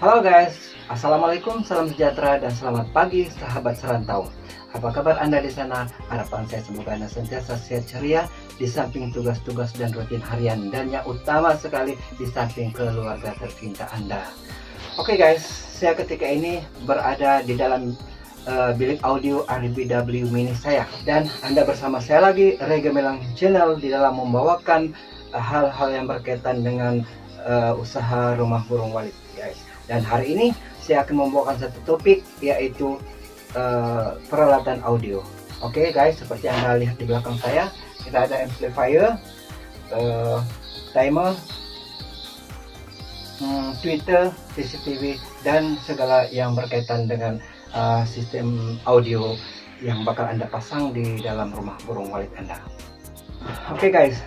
Halo guys, Assalamualaikum, salam sejahtera dan selamat pagi sahabat serantau. Apa kabar Anda di sana? Harapan saya semoga Anda sentiasa sehat ceria di samping tugas-tugas dan rutin harian, dan yang utama sekali di samping keluarga tercinta Anda. Oke guys, saya ketika ini berada di dalam bilik audio RBW mini saya, dan Anda bersama saya lagi Rega Melang Channel di dalam membawakan hal-hal yang berkaitan dengan usaha rumah burung walet guys. Dan hari ini saya akan membawakan satu topik, yaitu peralatan audio. Oke guys, seperti Anda lihat di belakang saya, kita ada amplifier, timer, tweeter, CCTV, dan segala yang berkaitan dengan sistem audio yang bakal Anda pasang di dalam rumah burung walet Anda. Oke guys,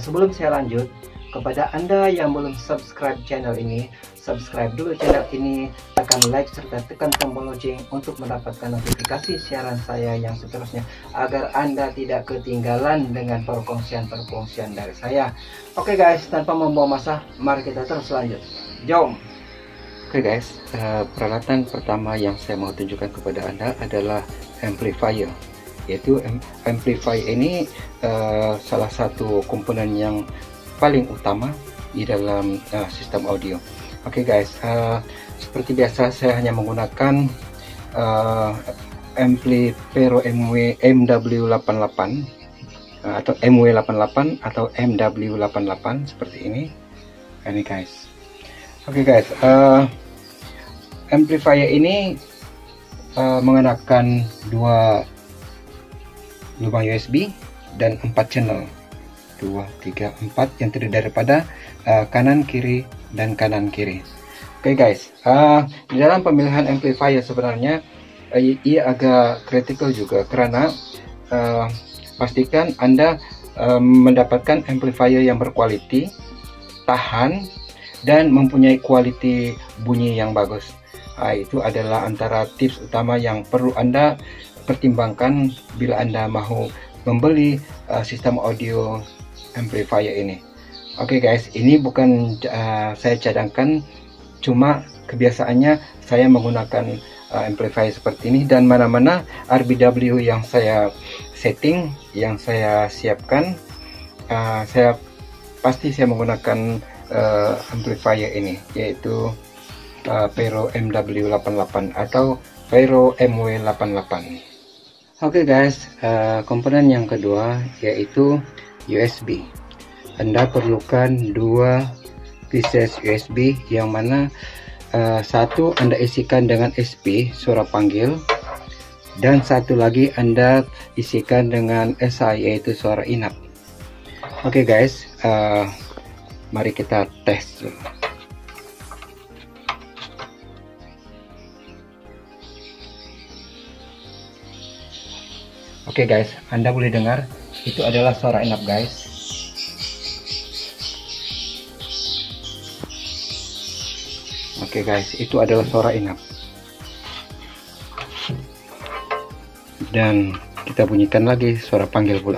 sebelum saya lanjut, kepada Anda yang belum subscribe channel ini, subscribe dulu channel ini, tekan like serta tekan tombol lonceng untuk mendapatkan notifikasi siaran saya yang seterusnya, agar Anda tidak ketinggalan dengan perkongsian-perkongsian dari saya. Oke guys, tanpa membuang masa, mari kita terus lanjut. Jom. Oke guys, peralatan pertama yang saya mau tunjukkan kepada Anda adalah amplifier. Yaitu amplifier ini salah satu komponen yang paling utama di dalam sistem audio. Oke guys, seperti biasa saya hanya menggunakan ampli Pero MW88 atau MW88 atau MW88 seperti ini. Ini guys. Oke guys, amplifier ini menggunakan 2 lubang USB dan 4 channel, 2, 3, 4 yang terdiri daripada kanan kiri dan kanan kiri. Oke guys, di dalam pemilihan amplifier sebenarnya ia agak kritikal juga, karena pastikan Anda mendapatkan amplifier yang berkualiti, tahan, dan mempunyai kualiti bunyi yang bagus. Itu adalah antara tips utama yang perlu Anda pertimbangkan bila Anda mau membeli sistem audio amplifier ini. Oke guys, ini bukan saya cadangkan, cuma kebiasaannya saya menggunakan amplifier seperti ini, dan mana-mana RBW yang saya setting, yang saya siapkan, saya menggunakan amplifier ini, yaitu Pero MW88 atau Pero MW88. Oke guys, komponen yang kedua yaitu USB. Anda perlukan 2 pieces USB, yang mana satu Anda isikan dengan SP suara panggil, dan satu lagi Anda isikan dengan SI yaitu suara inap. Oke guys, mari kita tes dulu. Oke guys, Anda boleh dengar itu adalah suara inap guys. Oke guys, itu adalah suara inap. Dan kita bunyikan lagi suara panggil pula.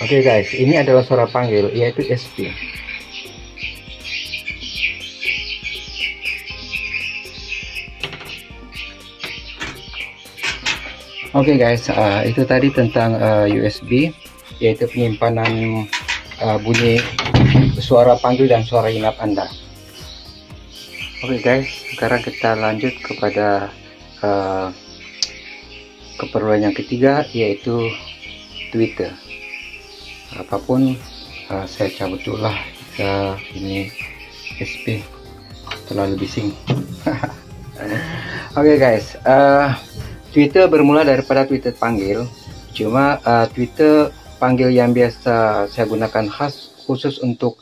Oke guys, ini adalah suara panggil, yaitu SP. Oke guys, itu tadi tentang USB, yaitu penyimpanan bunyi suara panggil dan suara inap Anda. Oke guys, sekarang kita lanjut kepada keperluan yang ketiga, yaitu tweeter. Apapun saya cabut dulu lah, ini SP terlalu bising. Oke guys, tweeter bermula daripada tweeter panggil, cuma tweeter panggil yang biasa saya gunakan khusus untuk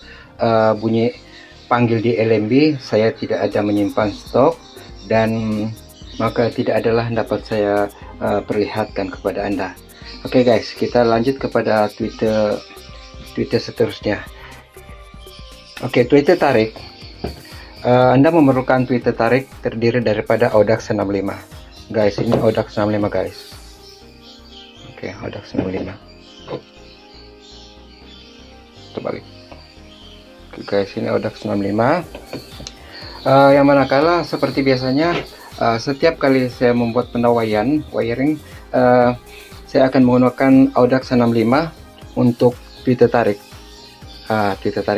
bunyi panggil di LMB, saya tidak ada menyimpan stok, dan maka tidak adalah dapat saya perlihatkan kepada Anda. Oke guys, kita lanjut kepada tweeter seterusnya. Oke, tweeter tarik. Anda memerlukan tweeter tarik terdiri daripada Audax 65. Guys, ini Audax 65 guys. Oke, Audax 65. Terbalik. guys, ini Audax 65. Yang manakala seperti biasanya setiap kali saya membuat wiring, saya akan menggunakan Audax 65 untuk tweeter tarik,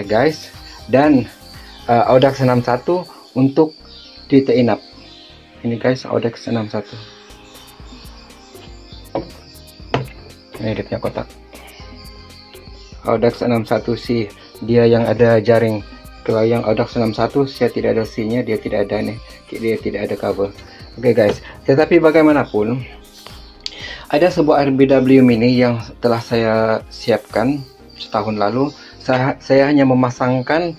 guys, dan Audax 61 untuk tweeter inap. Ini guys, Audax 61. Ini dia punya kotak. Audax 61C, dia yang ada jaring. Kalau yang Audax 61 saya tidak ada C-nya, dia tidak ada tidak ada kabel. Oke guys, tetapi bagaimanapun ada sebuah RBW mini yang telah saya siapkan setahun lalu. Saya hanya memasangkan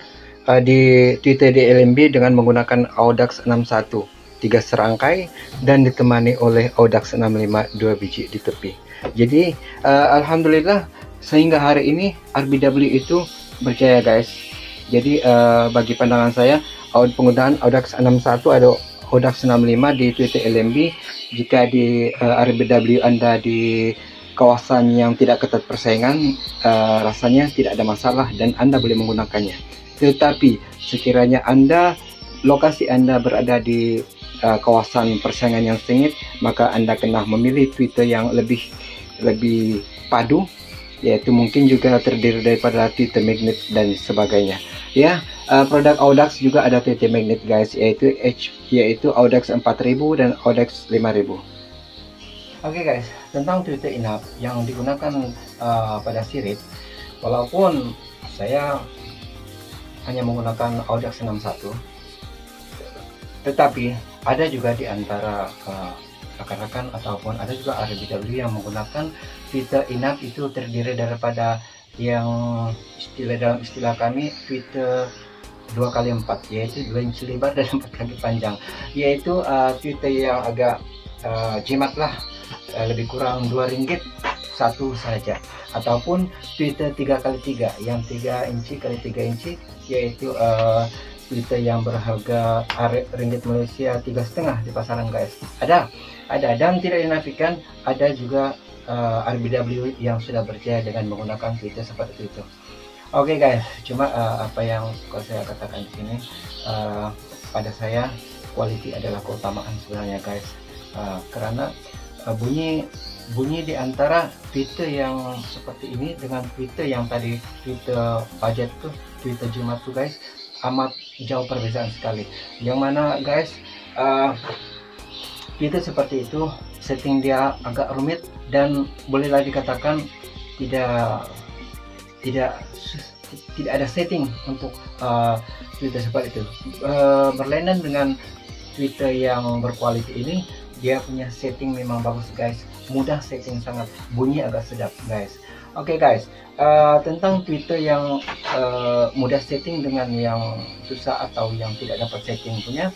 di tweeter di LMB dengan menggunakan Audax 61 3 serangkai dan ditemani oleh Audax 65 2 biji di tepi. Jadi alhamdulillah sehingga hari ini RBW itu berjaya guys. Jadi bagi pandangan saya, penggunaan Audax 61 atau Audax 65 di tweeter LMB, jika di RBW Anda di kawasan yang tidak ketat persaingan, rasanya tidak ada masalah dan Anda boleh menggunakannya. Tetapi sekiranya lokasi Anda berada di kawasan persaingan yang sengit, maka Anda kena memilih tweeter yang lebih padu, yaitu mungkin juga terdiri daripada tweeter magnet dan sebagainya. Ya, produk Audax juga ada tweeter magnet guys, yaitu Audax 4000 dan Audax 5000. Oke guys, tentang tweeter inap yang digunakan pada sirip, walaupun saya hanya menggunakan Audax 61, tetapi ada juga di antara rekan-rekan ataupun ada juga RBW yang menggunakan tweeter inap itu terdiri daripada yang dalam istilah kami tweeter 2x4, yaitu 2 inci lebar dan 4 kaki panjang, yaitu tweeter yang agak jimat lah, lebih kurang Rp2 satu saja, ataupun tweeter 3x3 yang 3 inci x 3 inci, yaitu tweeter yang berharga ringgit Malaysia 3,5 di pasaran guys. Ada dan tidak dinafikan ada juga RBW yang sudah berjaya dengan menggunakan tweeter seperti itu. Oke guys, cuma apa yang suka saya katakan di sini, pada saya quality adalah keutamaan sebenarnya guys, karena bunyi di antara tweeter yang seperti ini dengan tweeter yang tadi tweeter budget tuh, tweeter jimat tuh guys, amat jauh perbedaan sekali. Yang mana guys, tweeter seperti itu setting dia agak rumit dan bolehlah dikatakan tidak ada setting untuk tweeter seperti itu. Berlainan dengan tweeter yang berkualitas ini, dia punya setting memang bagus guys, mudah setting sangat, bunyi agak sedap guys. Oke guys, tentang tweeter yang mudah setting dengan yang susah atau yang tidak dapat setting punya,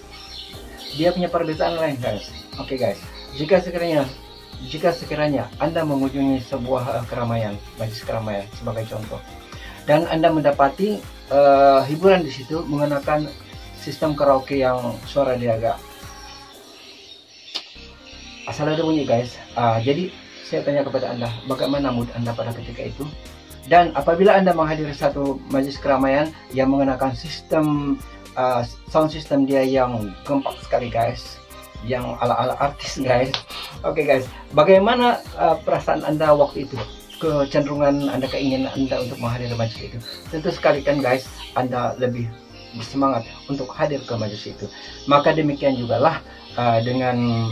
dia punya perbedaan lain guys. Oke guys, jika sekiranya Anda mengunjungi sebuah keramaian, majlis keramaian sebagai contoh, dan Anda mendapati hiburan di situ menggunakan sistem karaoke yang suara dia agak asal ada bunyi guys. Jadi saya tanya kepada Anda, bagaimana mood Anda pada ketika itu? Dan apabila Anda menghadiri satu majlis keramaian yang menggunakan sistem sound system dia yang kompak sekali guys, yang ala-ala artis guys. Oke guys, bagaimana perasaan Anda waktu itu? Kecenderungan Anda, keinginan Anda untuk menghadiri majlis itu? Tentu sekali kan guys, Anda lebih bersemangat untuk hadir ke majlis itu. Maka demikian juga lah dengan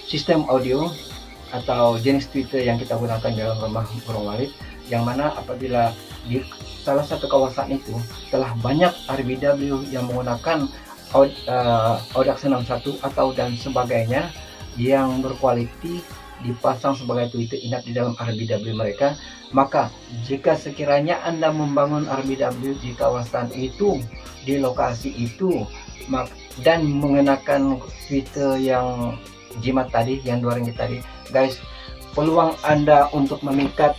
sistem audio atau jenis tweeter yang kita gunakan dalam rumah burung walet, yang mana apabila di salah satu kawasan itu telah banyak RBW yang menggunakan Audax 61 atau dan sebagainya yang berkualiti dipasang sebagai tweeter inap di dalam RBW mereka, maka jika sekiranya Anda membangun RBW di kawasan itu, di lokasi itu, dan mengenakan tweeter yang jimat tadi, yang Rp2 tadi guys, peluang Anda untuk memikat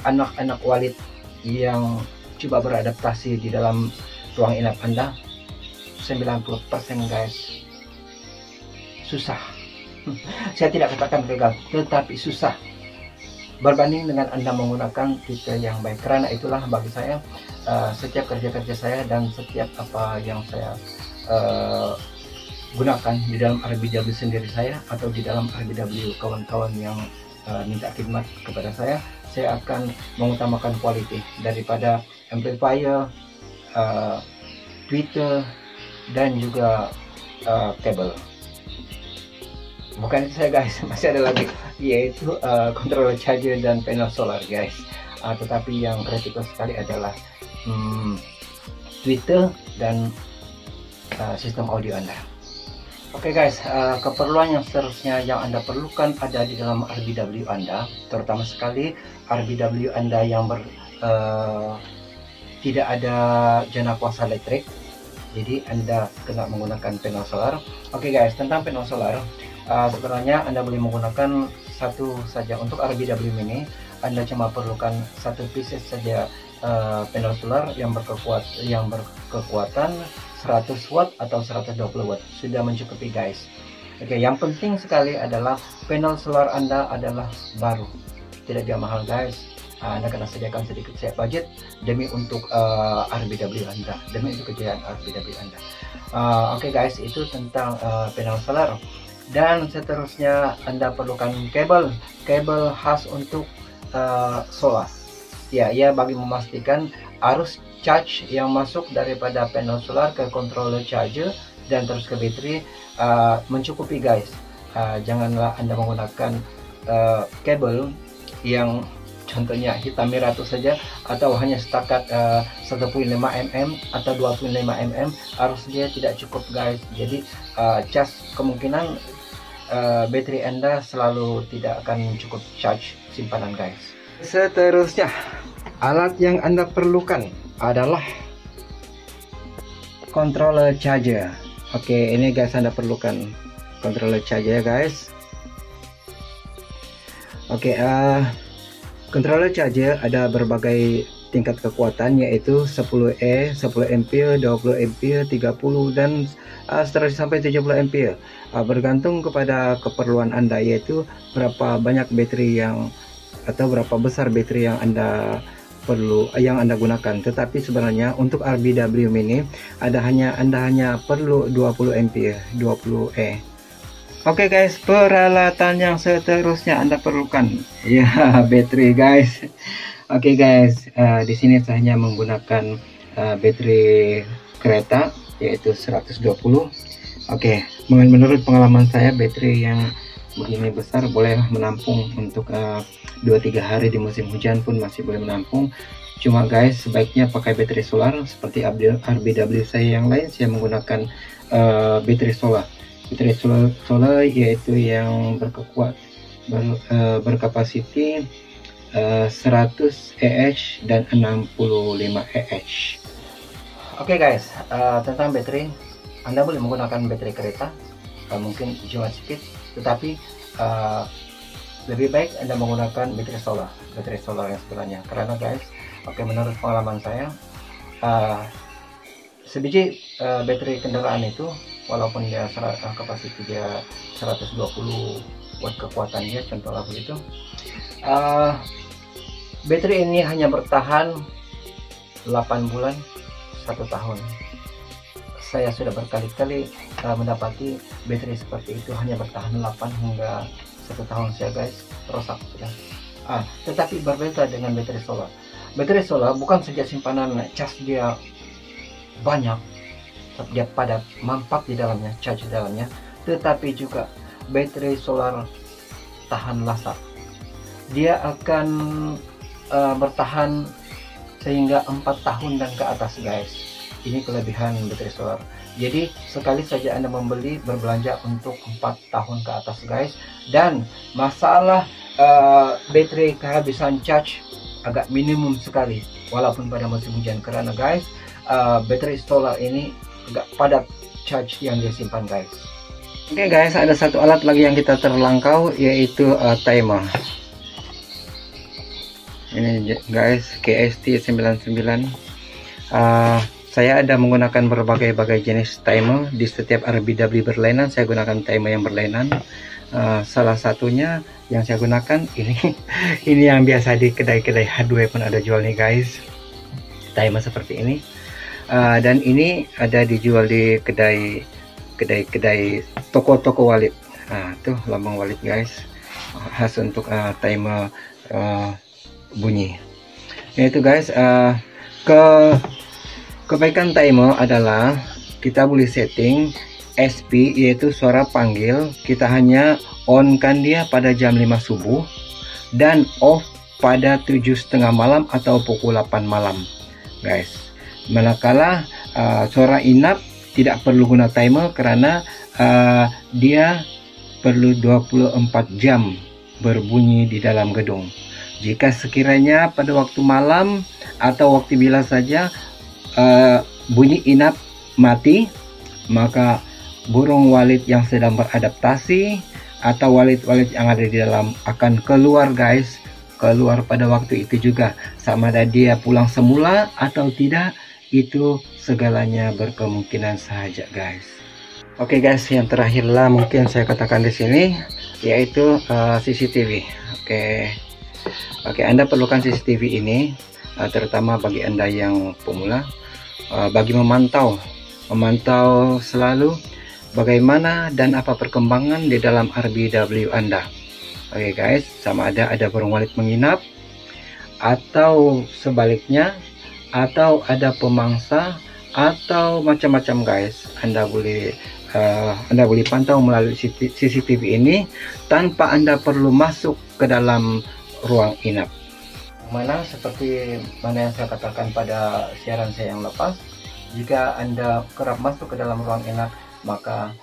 anak-anak walet yang coba beradaptasi di dalam ruang inap Anda 90% guys. Susah. Saya tidak katakan gagal, tetapi susah. berbanding dengan Anda menggunakan tipe yang baik. Karena itulah bagi saya setiap kerja-kerja saya dan setiap apa yang saya gunakan di dalam RBW sendiri saya atau di dalam RBW kawan-kawan yang minta khidmat kepada saya akan mengutamakan quality daripada amplifier, tweeter, dan juga kabel. Bukan itu saya guys, masih ada lagi, yaitu controller charger dan panel solar guys. Tetapi yang kritikal sekali adalah tweeter dan sistem audio Anda. Oke guys, keperluan yang seterusnya yang Anda perlukan ada di dalam RBW Anda, terutama sekali RBW Anda yang tidak ada jana kuasa listrik, jadi Anda kena menggunakan panel solar. Oke guys, tentang panel solar, sebenarnya Anda boleh menggunakan satu saja. Untuk RBW Mini Anda cuma perlukan satu pieces saja panel solar yang berkekuatan 100 watt atau 120 watt, sudah mencukupi guys. Oke, yang penting sekali adalah panel solar Anda adalah baru, tidak dia mahal guys. Anda kena sediakan sedikit budget demi untuk RBW Anda, demi untuk kejayaan RBW Anda. Oke guys, itu tentang panel solar. Dan seterusnya Anda perlukan kabel khas untuk solar. Ya, bagi memastikan arus charge yang masuk daripada panel solar ke controller charger dan terus ke baterai mencukupi guys. Janganlah Anda menggunakan kabel yang contohnya hitam merah itu saja, atau hanya setakat 1.5 mm atau 2.5 mm, arus dia tidak cukup guys. Jadi kemungkinan baterai Anda selalu tidak akan cukup charge simpanan guys. Seterusnya, alat yang Anda perlukan adalah controller charger. Oke, ini guys, Anda perlukan controller charger guys. Oke, controller charger ada berbagai tingkat kekuatan, yaitu 10E, 10 ampere, 20 ampere, 30 dan seterusnya sampai 70 ampere. Bergantung kepada keperluan Anda, yaitu berapa banyak baterai atau berapa besar baterai yang Anda gunakan. Tetapi sebenarnya untuk RBW Mini Anda hanya perlu 20 ampere, 20E. Oke guys, peralatan yang seterusnya Anda perlukan, ya, baterai guys. Oke guys, di sini saya hanya menggunakan baterai kereta, yaitu 120. Oke, menurut pengalaman saya, baterai yang begini besar boleh menampung untuk 2-3 hari di musim hujan pun masih boleh menampung. Cuma guys, sebaiknya pakai baterai solar. Seperti RBW saya yang lain, saya menggunakan baterai solar. Baterai solar yaitu yang berkapasiti 100 Eh dan 65 Eh. Oke guys, tentang baterai, Anda boleh menggunakan baterai kereta, mungkin cuma sedikit, tetapi lebih baik Anda menggunakan baterai solar yang sebenarnya. Karena guys, menurut pengalaman saya, sebiji baterai kendaraan itu, walaupun dia kapasitas dia 120 watt kekuatan dia, contohnya begitu, baterai ini hanya bertahan 8 bulan 1 tahun. Saya sudah berkali-kali mendapati baterai seperti itu hanya bertahan 8 hingga 1 tahun saya guys, rusak sudah. Tetapi berbeda dengan baterai solar. Baterai solar bukan saja simpanan cas dia banyak, dia padat, mampat di dalamnya, charge di dalamnya, tetapi juga baterai solar tahan lama. Dia akan bertahan sehingga 4 tahun dan ke atas guys. Ini kelebihan baterai solar. Jadi sekali saja Anda berbelanja untuk 4 tahun ke atas guys. Dan masalah baterai kehabisan charge agak minimum sekali walaupun pada musim hujan, karena guys, baterai solar ini agak padat charge yang dia simpan guys. Oke guys, ada satu alat lagi yang kita terlangkau, yaitu timer. Ini guys, KST 99. Saya ada menggunakan berbagai jenis timer di setiap RBW berlainan. Saya gunakan timer yang berlainan. Salah satunya yang saya gunakan ini ini yang biasa di kedai-kedai hardware pun ada jual nih guys, timer seperti ini. Dan ini ada dijual di kedai toko wallet. Tuh lambang wallet guys, khas untuk timer bunyi. Yaitu guys, kebaikan timer adalah kita boleh setting SP, yaitu suara panggil. Kita hanya on kan dia pada jam 5 subuh dan off pada 7:30 malam atau pukul 8 malam guys. Manakala suara inap tidak perlu guna timer karena dia perlu 24 jam berbunyi di dalam gedung. Jika sekiranya pada waktu malam atau waktu bila saja bunyi inap mati, maka burung walet yang sedang beradaptasi atau walet-walet yang ada di dalam akan keluar guys, keluar pada waktu itu juga. Sama ada dia pulang semula atau tidak, itu segalanya berkemungkinan saja guys. Oke guys, yang terakhirlah mungkin saya katakan di sini, yaitu CCTV. Oke, Anda perlukan CCTV ini terutama bagi Anda yang pemula, bagi memantau selalu bagaimana dan apa perkembangan di dalam RBW Anda. Oke guys, sama ada burung walet menginap atau sebaliknya, atau ada pemangsa atau macam-macam guys. Anda boleh pantau melalui CCTV ini tanpa Anda perlu masuk ke dalam ruang inap. Seperti mana yang saya katakan pada siaran saya yang lepas, jika Anda kerap masuk ke dalam ruang inap, maka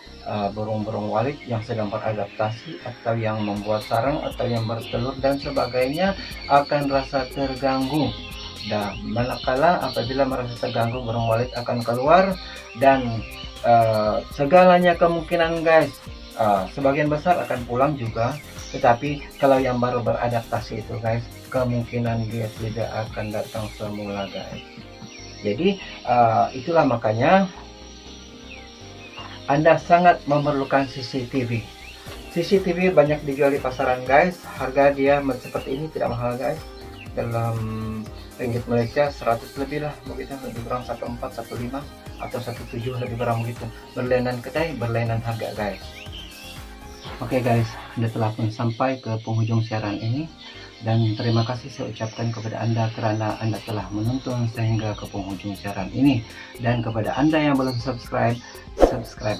burung-burung walet yang sedang beradaptasi atau yang membuat sarang atau yang bertelur dan sebagainya akan rasa terganggu. Dan manakala apabila merasa terganggu, burung walet akan keluar dan segalanya kemungkinan guys, sebagian besar akan pulang juga. Tetapi kalau yang baru beradaptasi itu guys, kemungkinan dia tidak akan datang semula guys. Jadi itulah makanya Anda sangat memerlukan CCTV. CCTV banyak dijual di pasaran guys. Harga dia seperti ini tidak mahal guys. Dalam ringgit Malaysia 100 lebih lah, begitu, lebih kurang 14, 15 atau 17 lebih kurang begitu. Berlainan kedai, berlainan harga guys. Oke guys, Anda telah pun sampai ke penghujung siaran ini, dan terima kasih saya ucapkan kepada Anda kerana Anda telah menonton sehingga ke penghujung siaran ini. Dan kepada Anda yang belum subscribe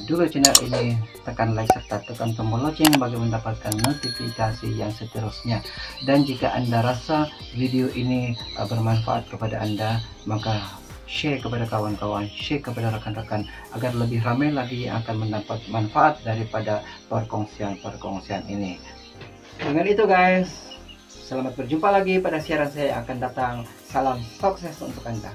dulu channel ini, tekan like serta tekan tombol lonceng bagi mendapatkan notifikasi yang seterusnya. Dan jika Anda rasa video ini bermanfaat kepada Anda, maka share kepada kawan-kawan, share kepada rekan-rekan agar lebih ramai lagi yang akan mendapat manfaat daripada perkongsian ini. Dengan itu guys, selamat berjumpa lagi pada siaran saya yang akan datang. Salam sukses untuk Anda.